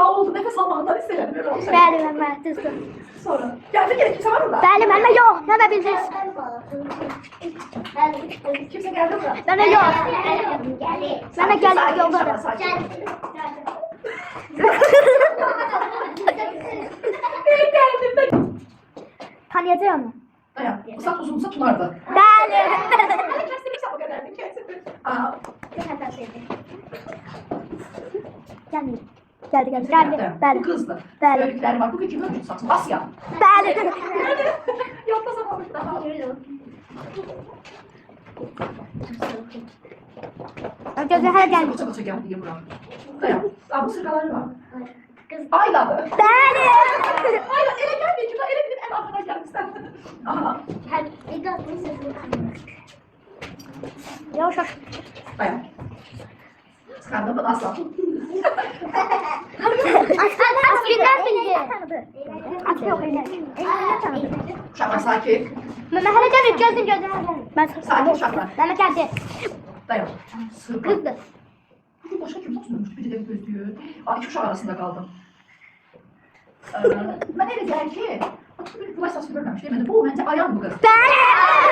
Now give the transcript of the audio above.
Sağ oldu. Nefes almaktan istedim. Böyle olsaydı. Bəli, mən düzdür. Sonra. Geldi gene kimse var mı da? Bəli, mənə yox. Nə də bildiz? Kimse geldi mi? Mənə yox. Mənə gəlir yolda da. Ben geldim de. Tanıyacaq onu. Dayan. Uzat uzun uzat tutardı. Bəli. Kesin o kadar. Kesin. Aa. Gəlmir. Gəldi. Bu Bəli. kızdı. Bəli. Böyükleri var. Bugün kimi ölçü saçın? Asya. Bəli. Yolda zaman daha. Gözü hələ gəlmir. Koça koça geldi diye buram. Dayan. Aa, bu sırkaları var. Ayladı. Bəli. Ayla ele gelmeyince ben ele gidip en arkana geldim sen. Aha. Yavaş yavaş. Dayan. Sıkandım ben asla. Askerinden bildi. Asker yok öyle. Uşaklar sakin. Mən hələ gəlmir. Gözün hələ gəlmir. Mən Sakin uşaklar. Mənə gəldi. Dayan. Sırka. Qızdır. Bugün başka kim tutmuyormuş? Biri de gözlüyor. Aa, iki uşak arasında kaldım. Ben öyle der ki, bu esas görmemiş değil mi? Bu bence ayan bu kız. Bəli.